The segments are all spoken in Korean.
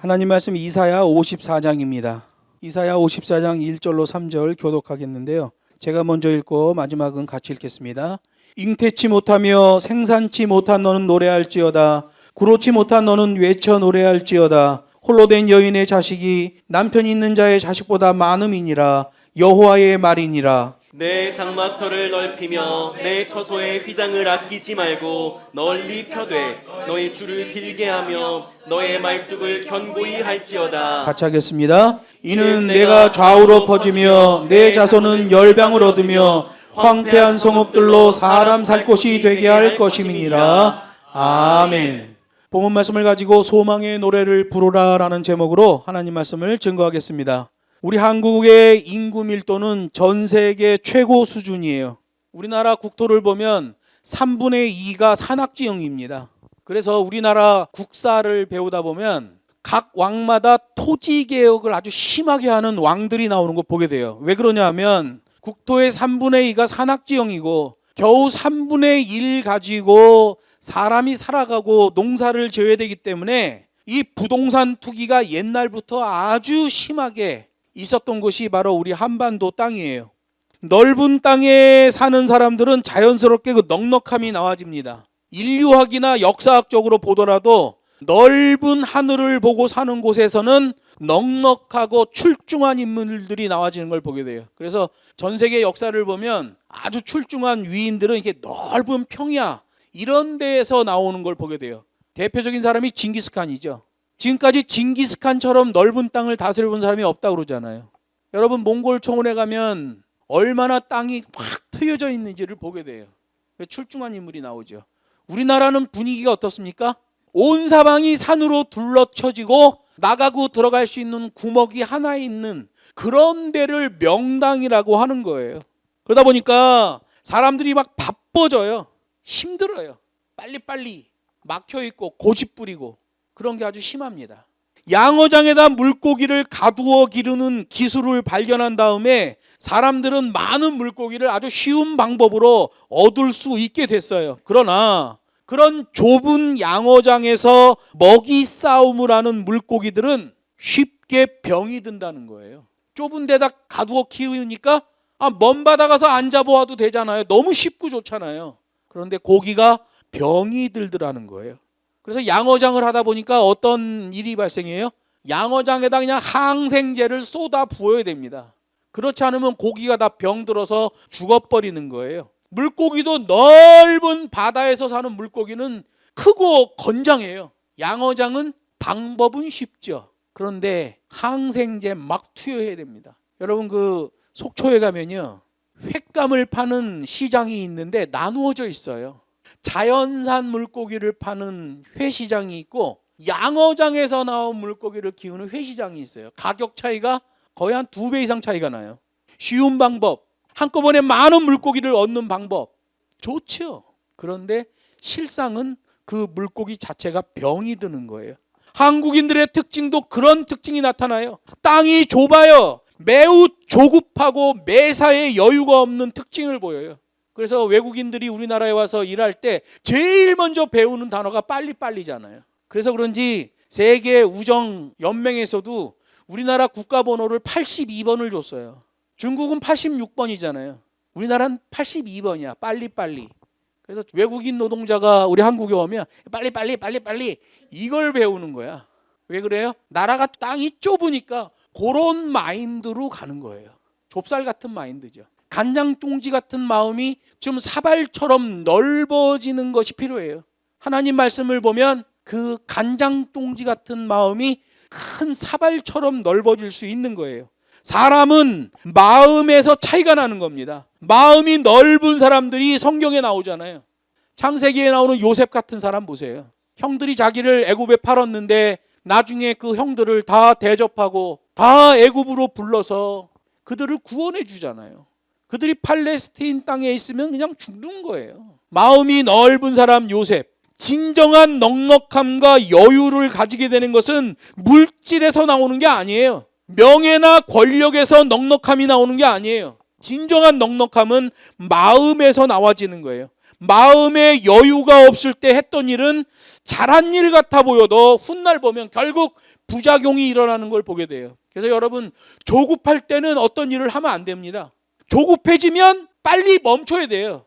하나님 말씀 이사야 54장입니다. 이사야 54장 1절로 3절 교독하겠는데요. 제가 먼저 읽고 마지막은 같이 읽겠습니다. 잉태치 못하며 생산치 못한 너는 노래할지어다. 구로치 못한 너는 외쳐 노래할지어다. 홀로 된 여인의 자식이 남편 있는 자의 자식보다 많음이니라. 여호와의 말이니라. 내 장막터를 넓히며 내 처소의 휘장을 아끼지 말고 널리 펴되 너의 줄을 길게 하며 너의 말뚝을 견고히 할지어다. 같이 하겠습니다. 이는 내가 좌우로 퍼지며 내 자손은 열방을 얻으며 황폐한 성읍들로 사람 살 곳이 되게 할 것임이니라. 아멘. 본문 말씀을 가지고 소망의 노래를 부르라라는 제목으로 하나님 말씀을 증거하겠습니다. 우리 한국의 인구 밀도는 전 세계 최고 수준이에요. 우리나라 국토를 보면 3분의 2가 산악지형입니다. 그래서 우리나라 국사를 배우다 보면 각 왕마다 토지 개혁을 아주 심하게 하는 왕들이 나오는 거 보게 돼요. 왜 그러냐 하면 국토의 3분의 2가 산악지형이고 겨우 3분의 1 가지고 사람이 살아가고 농사를 지어야 되기 때문에 이 부동산 투기가 옛날부터 아주 심하게 있었던 곳이 바로 우리 한반도 땅이에요. 넓은 땅에 사는 사람들은 자연스럽게 그 넉넉함이 나와집니다. 인류학이나 역사학적으로 보더라도 넓은 하늘을 보고 사는 곳에서는 넉넉하고 출중한 인물들이 나와지는 걸 보게 돼요. 그래서 전 세계 역사를 보면 아주 출중한 위인들은 이렇게 넓은 평야 이런 데에서 나오는 걸 보게 돼요. 대표적인 사람이 징기스칸이죠. 지금까지 징기스칸처럼 넓은 땅을 다스려본 사람이 없다고 그러잖아요. 여러분 몽골 청원에 가면 얼마나 땅이 확 트여져 있는지를 보게 돼요. 출중한 인물이 나오죠. 우리나라는 분위기가 어떻습니까? 온 사방이 산으로 둘러쳐지고 나가고 들어갈 수 있는 구멍이 하나 있는 그런 데를 명당이라고 하는 거예요. 그러다 보니까 사람들이 막 바빠져요. 힘들어요. 빨리빨리 막혀있고 고집 부리고 그런 게 아주 심합니다. 양어장에다 물고기를 가두어 기르는 기술을 발견한 다음에 사람들은 많은 물고기를 아주 쉬운 방법으로 얻을 수 있게 됐어요. 그러나 그런 좁은 양어장에서 먹이 싸움을 하는 물고기들은 쉽게 병이 든다는 거예요. 좁은 데다 가두어 키우니까 먼 바다 가서 안 잡아와도 되잖아요. 너무 쉽고 좋잖아요. 그런데 고기가 병이 들더라는 거예요. 그래서 양어장을 하다 보니까 어떤 일이 발생해요? 양어장에다 그냥 항생제를 쏟아 부어야 됩니다. 그렇지 않으면 고기가 다 병들어서 죽어버리는 거예요. 물고기도 넓은 바다에서 사는 물고기는 크고 건장해요. 양어장은 방법은 쉽죠. 그런데 항생제 막 투여해야 됩니다. 여러분 그 속초에 가면요 횟감을 파는 시장이 있는데 나누어져 있어요. 자연산 물고기를 파는 회시장이 있고 양어장에서 나온 물고기를 키우는 회시장이 있어요. 가격 차이가 거의 한 2배 이상 차이가 나요. 쉬운 방법, 한꺼번에 많은 물고기를 얻는 방법 좋죠. 그런데 실상은 그 물고기 자체가 병이 드는 거예요. 한국인들의 특징도 그런 특징이 나타나요. 땅이 좁아요. 매우 조급하고 매사에 여유가 없는 특징을 보여요. 그래서 외국인들이 우리나라에 와서 일할 때 제일 먼저 배우는 단어가 빨리빨리잖아요. 그래서 그런지 세계 우정 연맹에서도 우리나라 국가번호를 82번을 줬어요. 중국은 86번이잖아요. 우리나라는 82번이야. 빨리빨리. 그래서 외국인 노동자가 우리 한국에 오면 빨리 이걸 배우는 거야. 왜 그래요? 나라가 땅이 좁으니까 그런 마인드로 가는 거예요. 좁쌀 같은 마인드죠. 간장동지 같은 마음이 좀 사발처럼 넓어지는 것이 필요해요. 하나님 말씀을 보면 그 간장동지 같은 마음이 큰 사발처럼 넓어질 수 있는 거예요. 사람은 마음에서 차이가 나는 겁니다. 마음이 넓은 사람들이 성경에 나오잖아요. 창세기에 나오는 요셉 같은 사람 보세요. 형들이 자기를 애굽에 팔았는데 나중에 그 형들을 다 대접하고 다 애굽으로 불러서 그들을 구원해 주잖아요. 그들이 팔레스타인 땅에 있으면 그냥 죽는 거예요. 마음이 넓은 사람 요셉. 진정한 넉넉함과 여유를 가지게 되는 것은 물질에서 나오는 게 아니에요. 명예나 권력에서 넉넉함이 나오는 게 아니에요. 진정한 넉넉함은 마음에서 나와지는 거예요. 마음에 여유가 없을 때 했던 일은 잘한 일 같아 보여도 훗날 보면 결국 부작용이 일어나는 걸 보게 돼요. 그래서 여러분, 조급할 때는 어떤 일을 하면 안 됩니다. 조급해지면 빨리 멈춰야 돼요.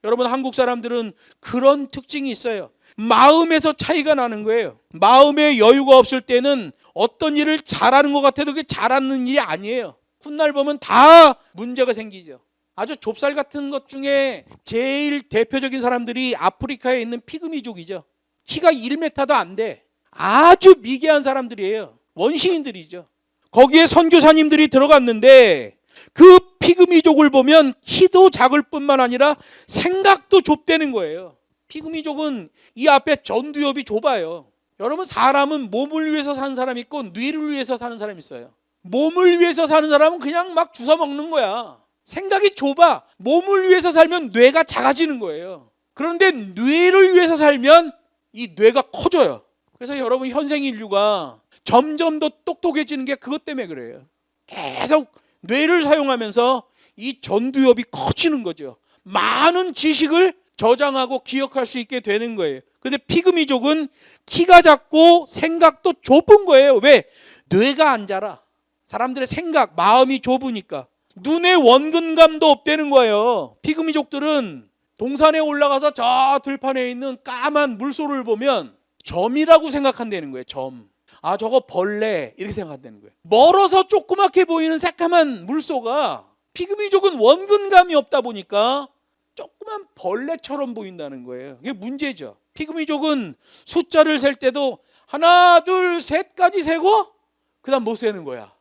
여러분, 한국 사람들은 그런 특징이 있어요. 마음에서 차이가 나는 거예요. 마음에 여유가 없을 때는 어떤 일을 잘하는 것 같아도 그게 잘하는 일이 아니에요. 훗날 보면 다 문제가 생기죠. 아주 좁쌀 같은 것 중에 제일 대표적인 사람들이 아프리카에 있는 피그미족이죠. 키가 1m도 안 돼. 아주 미개한 사람들이에요. 원시인들이죠. 거기에 선교사님들이 들어갔는데 그 피그미족을 보면 키도 작을 뿐만 아니라 생각도 좁다는 거예요. 피그미족은 이 앞에 전두엽이 좁아요. 여러분, 사람은 몸을 위해서 사는 사람이 있고 뇌를 위해서 사는 사람이 있어요. 몸을 위해서 사는 사람은 그냥 막 주워 먹는 거야. 생각이 좁아. 몸을 위해서 살면 뇌가 작아지는 거예요. 그런데 뇌를 위해서 살면 이 뇌가 커져요. 그래서 여러분, 현생 인류가 점점 더 똑똑해지는 게 그것 때문에 그래요. 계속 뇌를 사용하면서 이 전두엽이 커지는 거죠. 많은 지식을 저장하고 기억할 수 있게 되는 거예요. 근데 피그미족은 키가 작고 생각도 좁은 거예요. 왜? 뇌가 안 자라. 사람들의 생각, 마음이 좁으니까. 눈에 원근감도 없다는 거예요. 피그미족들은 동산에 올라가서 저 들판에 있는 까만 물소를 보면 점이라고 생각한다는 거예요. 점. 아, 저거 벌레, 이렇게 생각한다는 거예요. 멀어서 조그맣게 보이는 새까만 물소가 피그미족은 원근감이 없다 보니까 조그만 벌레처럼 보인다는 거예요. 이게 문제죠. 피그미족은 숫자를 셀 때도 하나, 둘, 셋까지 세고 그다음 못 세는 거야.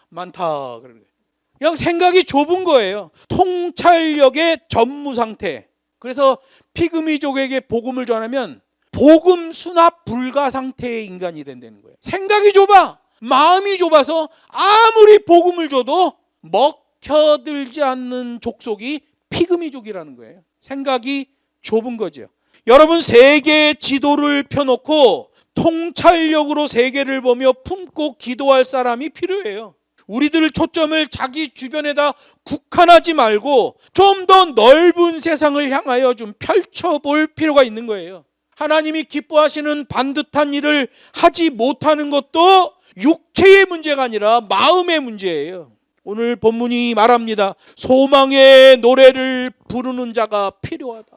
많다 그러는 거예요. 그냥 생각이 좁은 거예요. 통찰력의 전무 상태. 그래서 피그미족에게 복음을 전하면 복음 수납 불가 상태의 인간이 된다는 거예요. 생각이 좁아. 마음이 좁아서 아무리 복음을 줘도 먹혀들지 않는 족속이 피그미족이라는 거예요. 생각이 좁은 거죠. 여러분, 세계의 지도를 펴놓고 통찰력으로 세계를 보며 품고 기도할 사람이 필요해요. 우리들 초점을 자기 주변에다 국한하지 말고 좀 더 넓은 세상을 향하여 좀 펼쳐볼 필요가 있는 거예요. 하나님이 기뻐하시는 반듯한 일을 하지 못하는 것도 육체의 문제가 아니라 마음의 문제예요. 오늘 본문이 말합니다. 소망의 노래를 부르는 자가 필요하다.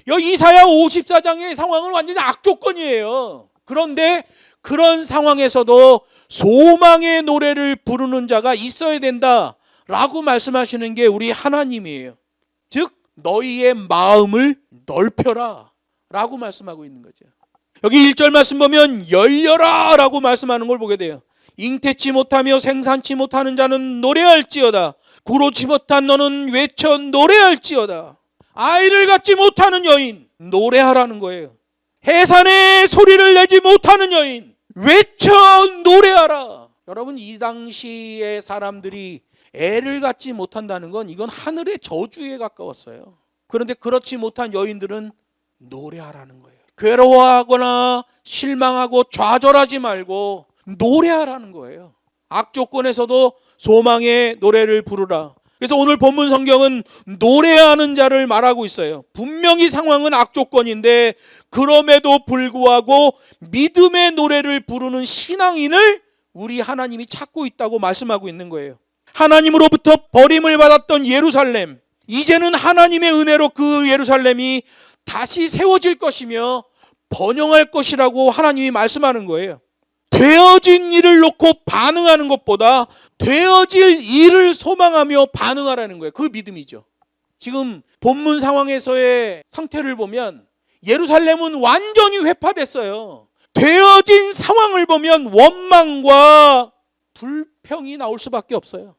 여기 이사야 54장의 상황은 완전히 악조건이에요. 그런데 그런 상황에서도 소망의 노래를 부르는 자가 있어야 된다라고 말씀하시는 게 우리 하나님이에요. 즉 너희의 마음을 넓혀라 라고 말씀하고 있는 거죠. 여기 1절 말씀 보면 열려라 라고 말씀하는 걸 보게 돼요. 잉태치 못하며 생산치 못하는 자는 노래할지어다. 구로치 못한 너는 외쳐 노래할지어다. 아이를 갖지 못하는 여인, 노래하라는 거예요. 해산의 소리를 내지 못하는 여인, 외쳐 노래하라. 여러분, 이 당시의 사람들이 애를 갖지 못한다는 건 이건 하늘의 저주에 가까웠어요. 그런데 그렇지 못한 여인들은 노래하라는 거예요. 괴로워하거나 실망하고 좌절하지 말고 노래하라는 거예요. 악조건에서도 소망의 노래를 부르라. 그래서 오늘 본문 성경은 노래하는 자를 말하고 있어요. 분명히 상황은 악조건인데 그럼에도 불구하고 믿음의 노래를 부르는 신앙인을 우리 하나님이 찾고 있다고 말씀하고 있는 거예요. 하나님으로부터 버림을 받았던 예루살렘, 이제는 하나님의 은혜로 그 예루살렘이 다시 세워질 것이며 번영할 것이라고 하나님이 말씀하는 거예요. 되어진 일을 놓고 반응하는 것보다 되어질 일을 소망하며 반응하라는 거예요. 그 믿음이죠. 지금 본문 상황에서의 상태를 보면 예루살렘은 완전히 회파됐어요. 되어진 상황을 보면 원망과 불평이 나올 수밖에 없어요.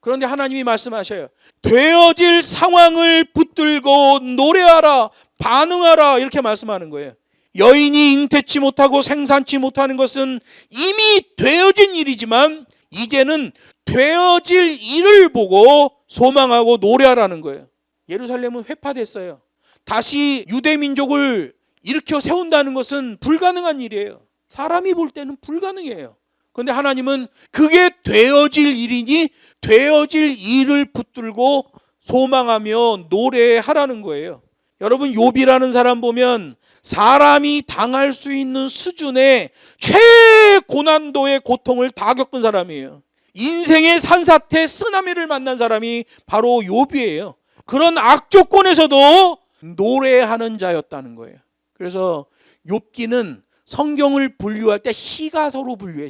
그런데 하나님이 말씀하셔요. 되어질 상황을 붙들고 노래하라, 반응하라, 이렇게 말씀하는 거예요. 여인이 잉태치 못하고 생산치 못하는 것은 이미 되어진 일이지만 이제는 되어질 일을 보고 소망하고 노래하라는 거예요. 예루살렘은 회파됐어요. 다시 유대민족을 일으켜 세운다는 것은 불가능한 일이에요. 사람이 볼 때는 불가능해요. 그런데 하나님은 그게 되어질 일이니 되어질 일을 붙들고 소망하며 노래하라는 거예요. 여러분, 욥이라는 사람 보면 사람이 당할 수 있는 수준의 최고난도의 고통을 다 겪은 사람이에요. 인생의 산사태 쓰나미를 만난 사람이 바로 욥이에요. 그런 악조건에서도 노래하는 자였다는 거예요. 그래서 욥기는 성경을 분류할 때 시가서로 분류해요.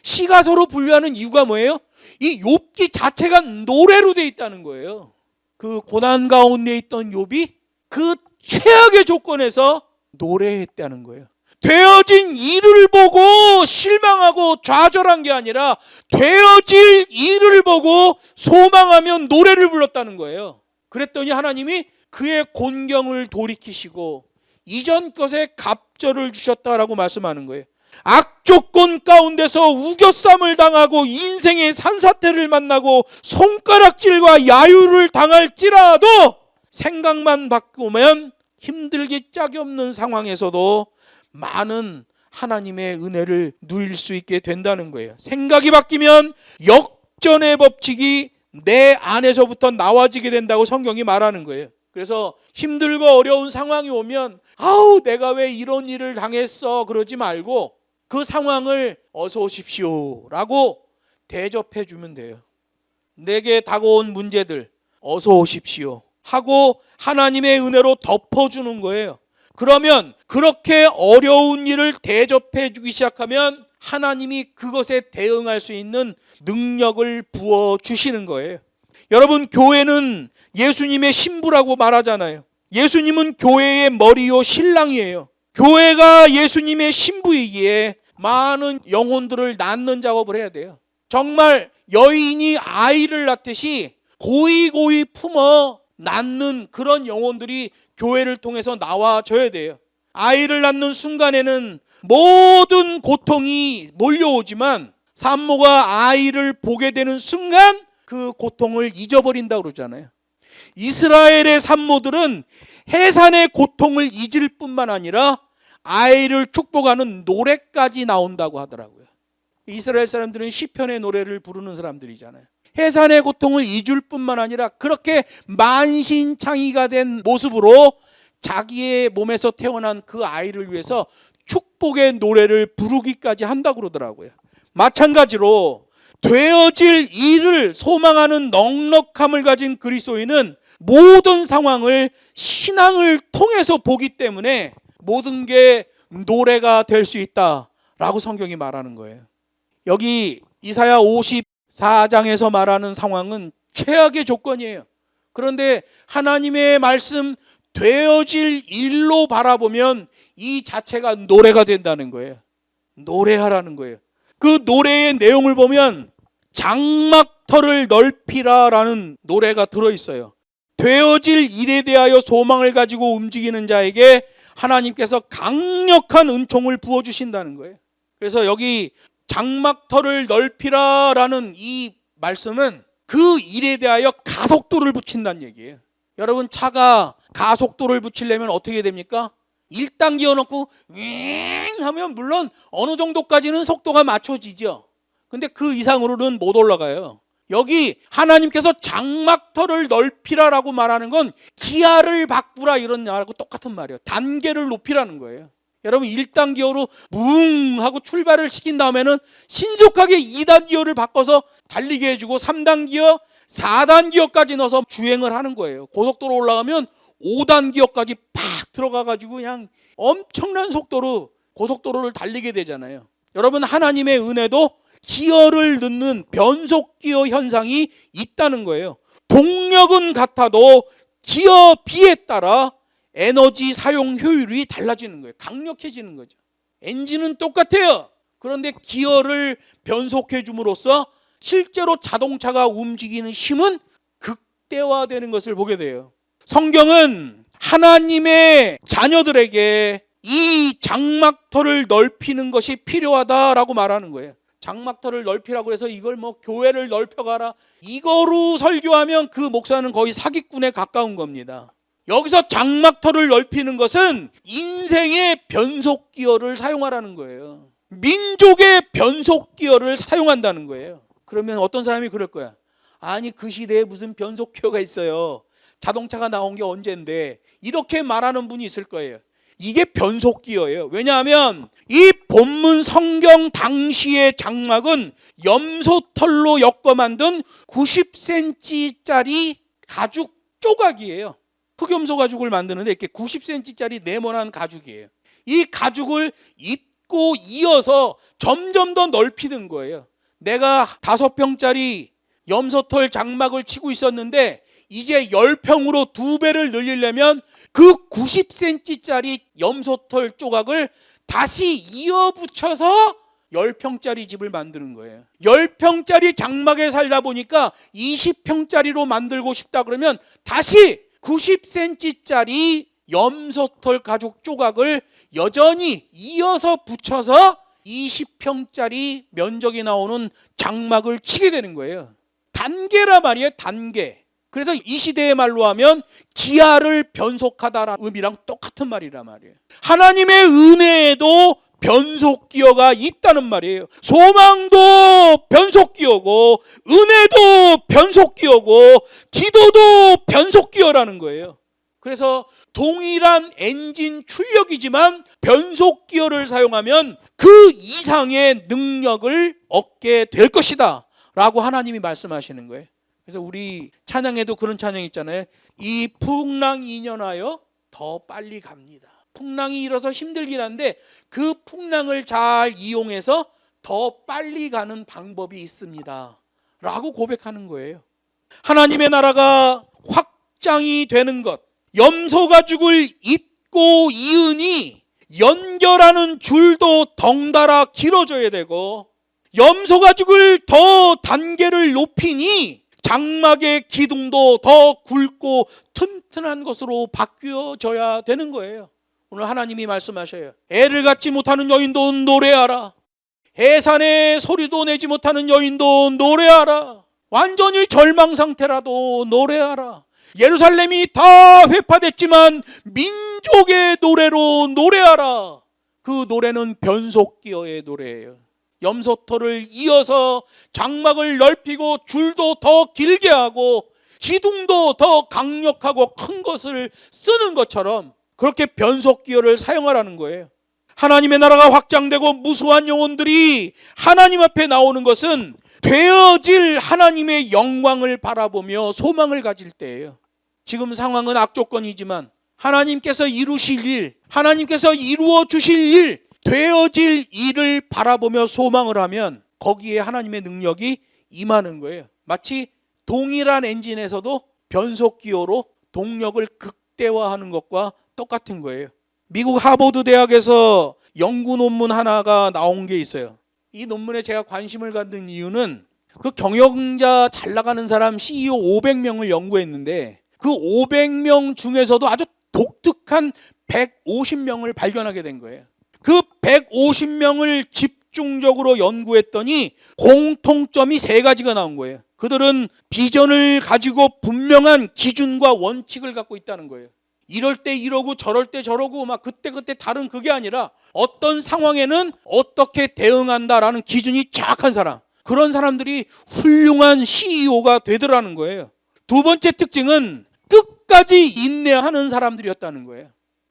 시가서로 분류하는 이유가 뭐예요? 이 욥기 자체가 노래로 돼 있다는 거예요. 그 고난 가운데 있던 욥이 그 최악의 조건에서 노래했다는 거예요. 되어진 일을 보고 실망하고 좌절한 게 아니라 되어질 일을 보고 소망하며 노래를 불렀다는 거예요. 그랬더니 하나님이 그의 곤경을 돌이키시고 이전 것에 갑절을 주셨다라고 말씀하는 거예요. 악조건 가운데서 우겨쌈을 당하고 인생의 산사태를 만나고 손가락질과 야유를 당할지라도 생각만 바꾸면 힘들기 짝이 없는 상황에서도 많은 하나님의 은혜를 누릴 수 있게 된다는 거예요. 생각이 바뀌면 역전의 법칙이 내 안에서부터 나와지게 된다고 성경이 말하는 거예요. 그래서 힘들고 어려운 상황이 오면 아우 내가 왜 이런 일을 당했어 그러지 말고 그 상황을 어서 오십시오 라고 대접해 주면 돼요. 내게 다가온 문제들 어서 오십시오 하고 하나님의 은혜로 덮어주는 거예요. 그러면 그렇게 어려운 일을 대접해 주기 시작하면 하나님이 그것에 대응할 수 있는 능력을 부어주시는 거예요. 여러분, 교회는 예수님의 신부라고 말하잖아요. 예수님은 교회의 머리요 신랑이에요. 교회가 예수님의 신부이기에 많은 영혼들을 낳는 작업을 해야 돼요. 정말 여인이 아이를 낳듯이 고이고이 품어 낳는 그런 영혼들이 교회를 통해서 나와줘야 돼요. 아이를 낳는 순간에는 모든 고통이 몰려오지만 산모가 아이를 보게 되는 순간 그 고통을 잊어버린다고 그러잖아요. 이스라엘의 산모들은 해산의 고통을 잊을 뿐만 아니라 아이를 축복하는 노래까지 나온다고 하더라고요. 이스라엘 사람들은 시편의 노래를 부르는 사람들이잖아요. 해산의 고통을 잊을 뿐만 아니라 그렇게 만신창이가 된 모습으로 자기의 몸에서 태어난 그 아이를 위해서 축복의 노래를 부르기까지 한다고 그러더라고요. 마찬가지로 되어질 일을 소망하는 넉넉함을 가진 그리스도인은 모든 상황을 신앙을 통해서 보기 때문에 모든 게 노래가 될 수 있다라고 성경이 말하는 거예요. 여기 이사야 54장에서 말하는 상황은 최악의 조건이에요. 그런데 하나님의 말씀 되어질 일로 바라보면 이 자체가 노래가 된다는 거예요. 노래하라는 거예요. 그 노래의 내용을 보면 장막터를 넓히라라는 노래가 들어있어요. 되어질 일에 대하여 소망을 가지고 움직이는 자에게 하나님께서 강력한 은총을 부어주신다는 거예요. 그래서 여기 장막터를 넓히라라는 이 말씀은 그 일에 대하여 가속도를 붙인다는 얘기예요. 여러분, 차가 가속도를 붙이려면 어떻게 됩니까? 1단 기어놓고 윙 하면 물론 어느 정도까지는 속도가 맞춰지죠. 근데 그 이상으로는 못 올라가요. 여기 하나님께서 장막터를 넓히라라고 말하는 건 기아를 바꾸라 이런 말하고 똑같은 말이에요. 단계를 높이라는 거예요. 여러분, 1단 기어로 뭉 하고 출발을 시킨 다음에는 신속하게 2단 기어를 바꿔서 달리게 해주고 3단 기어, 4단 기어까지 넣어서 주행을 하는 거예요. 고속도로 올라가면 5단 기어까지 팍 들어가가지고 그냥 엄청난 속도로 고속도로를 달리게 되잖아요. 여러분, 하나님의 은혜도 기어를 넣는 변속 기어 현상이 있다는 거예요. 동력은 같아도 기어 비에 따라 에너지 사용 효율이 달라지는 거예요. 강력해지는 거죠. 엔진은 똑같아요. 그런데 기어를 변속해 줌으로써 실제로 자동차가 움직이는 힘은 극대화되는 것을 보게 돼요. 성경은 하나님의 자녀들에게 이 장막터를 넓히는 것이 필요하다라고 말하는 거예요. 장막터를 넓히라고 해서 이걸 뭐 교회를 넓혀가라 이거로 설교하면 그 목사는 거의 사기꾼에 가까운 겁니다. 여기서 장막터를 넓히는 것은 인생의 변속기어를 사용하라는 거예요. 민족의 변속기어를 사용한다는 거예요. 그러면 어떤 사람이 그럴 거야. 아니, 그 시대에 무슨 변속기어가 있어요. 자동차가 나온 게 언젠데. 이렇게 말하는 분이 있을 거예요. 이게 변속기어예요. 왜냐하면 이 본문 성경 당시의 장막은 염소털로 엮어 만든 90cm짜리 가죽 조각이에요. 흑염소 가죽을 만드는데 이렇게 90cm짜리 네모난 가죽이에요. 이 가죽을 잇고 이어서 점점 더 넓히는 거예요. 내가 5평짜리 염소털 장막을 치고 있었는데 이제 10평으로 2배를 늘리려면 그 90cm짜리 염소털 조각을 다시 이어 붙여서 10평짜리 집을 만드는 거예요. 10평짜리 장막에 살다 보니까 20평짜리로 만들고 싶다 그러면 다시 90cm짜리 염소털 가죽 조각을 여전히 이어서 붙여서 20평짜리 면적이 나오는 장막을 치게 되는 거예요. 단계라 말이에요. 단계. 그래서 이 시대의 말로 하면 기아를 변속하다라는 의미랑 똑같은 말이란 말이에요. 하나님의 은혜에도 변속기어가 있다는 말이에요. 소망도 변속기어고 은혜도 변속기어고 기도도 변속기어라는 거예요. 그래서 동일한 엔진 출력이지만 변속기어를 사용하면 그 이상의 능력을 얻게 될 것이다 라고 하나님이 말씀하시는 거예요. 그래서 우리 찬양에도 그런 찬양 있잖아요. 이 풍랑이 인연하여 더 빨리 갑니다. 풍랑이 일어서 힘들긴 한데 그 풍랑을 잘 이용해서 더 빨리 가는 방법이 있습니다 라고 고백하는 거예요. 하나님의 나라가 확장이 되는 것, 염소가죽을 잇고 이으니 연결하는 줄도 덩달아 길어져야 되고 염소가죽을 더 단계를 높이니 장막의 기둥도 더 굵고 튼튼한 것으로 바뀌어져야 되는 거예요. 오늘 하나님이 말씀하셔요. 애를 갖지 못하는 여인도 노래하라. 해산의 소리도 내지 못하는 여인도 노래하라. 완전히 절망 상태라도 노래하라. 예루살렘이 다 회파됐지만 민족의 노래로 노래하라. 그 노래는 변속기어의 노래예요. 염소털을 이어서 장막을 넓히고 줄도 더 길게 하고 기둥도 더 강력하고 큰 것을 쓰는 것처럼 그렇게 변속기어를 사용하라는 거예요. 하나님의 나라가 확장되고 무수한 영혼들이 하나님 앞에 나오는 것은 되어질 하나님의 영광을 바라보며 소망을 가질 때예요. 지금 상황은 악조건이지만 하나님께서 이루실 일, 하나님께서 이루어 주실 일, 되어질 일을 바라보며 소망을 하면 거기에 하나님의 능력이 임하는 거예요. 마치 동일한 엔진에서도 변속기어로 동력을 극대화하는 것과 똑같은 거예요. 미국 하버드 대학에서 연구 논문 하나가 나온 게 있어요. 이 논문에 제가 관심을 갖는 이유는 그 경영자 잘 나가는 사람 CEO 500명을 연구했는데 그 500명 중에서도 아주 독특한 150명을 발견하게 된 거예요. 그 150명을 집중적으로 연구했더니 공통점이 3가지가 나온 거예요. 그들은 비전을 가지고 분명한 기준과 원칙을 갖고 있다는 거예요. 이럴 때 이러고 저럴 때 저러고 막 그때그때 다른 그게 아니라 어떤 상황에는 어떻게 대응한다라는 기준이 정확한 사람, 그런 사람들이 훌륭한 CEO가 되더라는 거예요. 두 번째 특징은 끝까지 인내하는 사람들이었다는 거예요.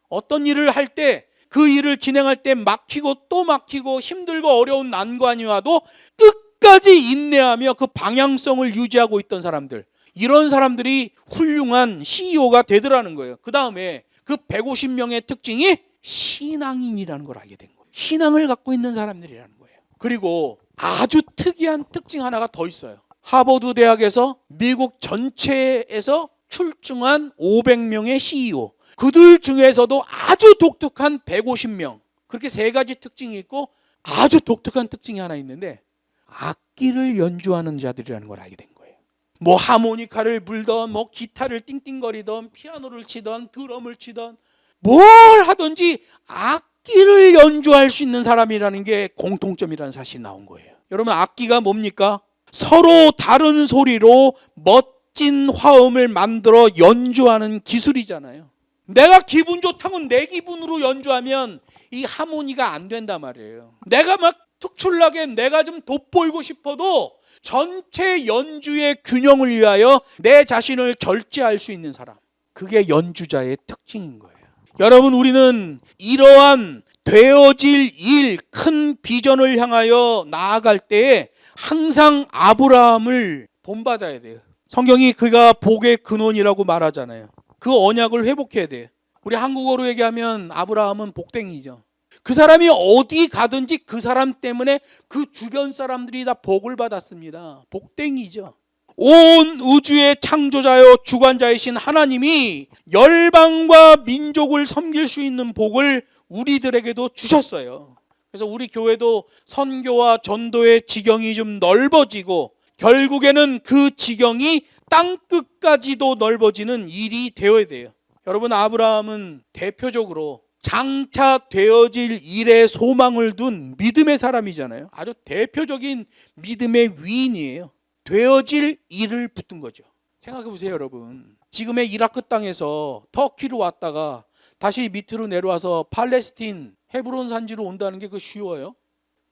어떤 일을 할 때 그 일을 진행할 때 막히고 또 막히고 힘들고 어려운 난관이 와도 끝까지 인내하며 그 방향성을 유지하고 있던 사람들, 이런 사람들이 훌륭한 CEO가 되더라는 거예요. 그 다음에 그 150명의 특징이 신앙인이라는 걸 알게 된 거예요. 신앙을 갖고 있는 사람들이라는 거예요. 그리고 아주 특이한 특징 하나가 더 있어요. 하버드 대학에서 미국 전체에서 출중한 500명의 CEO, 그들 중에서도 아주 독특한 150명, 그렇게 3가지 특징이 있고 아주 독특한 특징이 하나 있는데 악기를 연주하는 자들이라는 걸 알게 된 거예요. 뭐 하모니카를 불던, 뭐 기타를 띵띵거리던, 피아노를 치던, 드럼을 치던, 뭘 하든지 악기를 연주할 수 있는 사람이라는 게 공통점이라는 사실이 나온 거예요. 여러분, 악기가 뭡니까? 서로 다른 소리로 멋진 화음을 만들어 연주하는 기술이잖아요. 내가 기분 좋다면 내 기분으로 연주하면 이 하모니가 안 된단 말이에요. 내가 막 특출나게 내가 좀 돋보이고 싶어도 전체 연주의 균형을 위하여 내 자신을 절제할 수 있는 사람, 그게 연주자의 특징인 거예요. 여러분, 우리는 이러한 되어질 일, 큰 비전을 향하여 나아갈 때에 항상 아브라함을 본받아야 돼요. 성경이 그가 복의 근원이라고 말하잖아요. 그 언약을 회복해야 돼요. 우리 한국어로 얘기하면 아브라함은 복댕이죠. 그 사람이 어디 가든지 그 사람 때문에 그 주변 사람들이 다 복을 받았습니다. 복댕이죠. 온 우주의 창조자요 주관자이신 하나님이 열방과 민족을 섬길 수 있는 복을 우리들에게도 주셨어요. 그래서 우리 교회도 선교와 전도의 지경이 좀 넓어지고 결국에는 그 지경이 땅끝까지도 넓어지는 일이 되어야 돼요. 여러분, 아브라함은 대표적으로 장차 되어질 일에 소망을 둔 믿음의 사람이잖아요. 아주 대표적인 믿음의 위인이에요. 되어질 일을 붙든 거죠. 생각해 보세요, 여러분. 지금의 이라크 땅에서 터키로 왔다가 다시 밑으로 내려와서 팔레스틴 헤브론 산지로 온다는 게 그 쉬워요?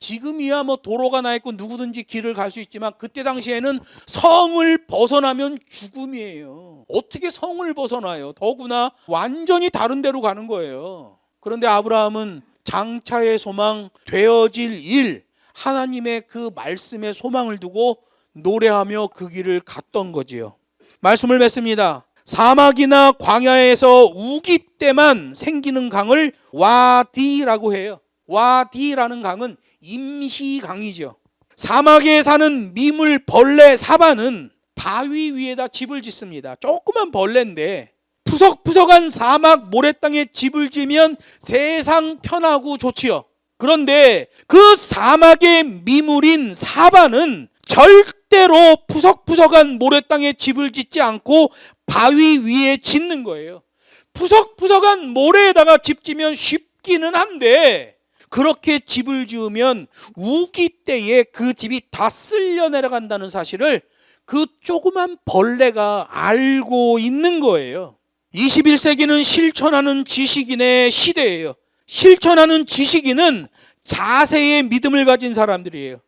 지금이야 뭐 도로가 나 있고 누구든지 길을 갈 수 있지만 그때 당시에는 성을 벗어나면 죽음이에요. 어떻게 성을 벗어나요? 더구나 완전히 다른 데로 가는 거예요. 그런데 아브라함은 장차의 소망, 되어질 일, 하나님의 그 말씀에 소망을 두고 노래하며 그 길을 갔던 거지요. 말씀을 맺습니다. 사막이나 광야에서 우기 때만 생기는 강을 와디라고 해요. 와디라는 강은 임시강이죠. 사막에 사는 미물 벌레 사바는 바위 위에다 집을 짓습니다. 조그만 벌레인데 푸석푸석한 사막 모래땅에 집을 지면 세상 편하고 좋지요. 그런데 그 사막의 미물인 사바는 절대로 푸석푸석한 모래땅에 집을 짓지 않고 바위 위에 짓는 거예요. 푸석푸석한 모래에다가 집 지면 쉽기는 한데 그렇게 집을 지으면 우기 때에 그 집이 다 쓸려 내려간다는 사실을 그 조그만 벌레가 알고 있는 거예요. 21세기는 실천하는 지식인의 시대예요. 실천하는 지식인은 자세의 믿음을 가진 사람들이에요.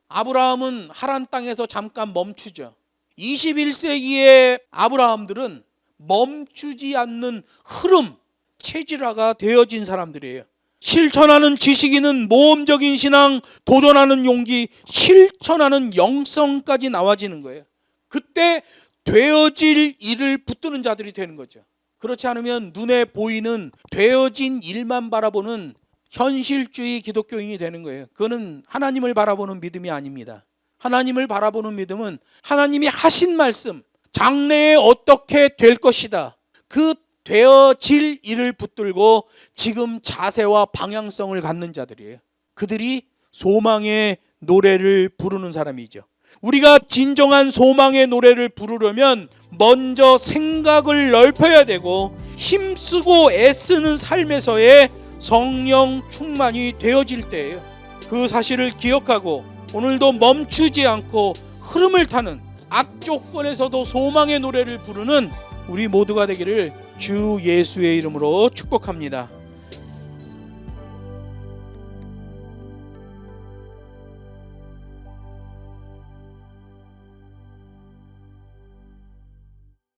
아브라함은 하란 땅에서 잠깐 멈추죠. 21세기의 아브라함들은 멈추지 않는 흐름, 체질화가 되어진 사람들이에요. 실천하는 지식인은 모험적인 신앙, 도전하는 용기, 실천하는 영성까지 나와지는 거예요. 그때 되어질 일을 붙드는 자들이 되는 거죠. 그렇지 않으면 눈에 보이는 되어진 일만 바라보는 현실주의 기독교인이 되는 거예요. 그거는 하나님을 바라보는 믿음이 아닙니다. 하나님을 바라보는 믿음은 하나님이 하신 말씀, 장래에 어떻게 될 것이다, 그 되어질 일을 붙들고 지금 자세와 방향성을 갖는 자들이에요. 그들이 소망의 노래를 부르는 사람이죠. 우리가 진정한 소망의 노래를 부르려면 먼저 생각을 넓혀야 되고 힘쓰고 애쓰는 삶에서의 성령 충만이 되어질 때예요. 그 사실을 기억하고 오늘도 멈추지 않고 흐름을 타는, 악조건에서도 소망의 노래를 부르는 우리 모두가 되기를 주 예수의 이름으로 축복합니다.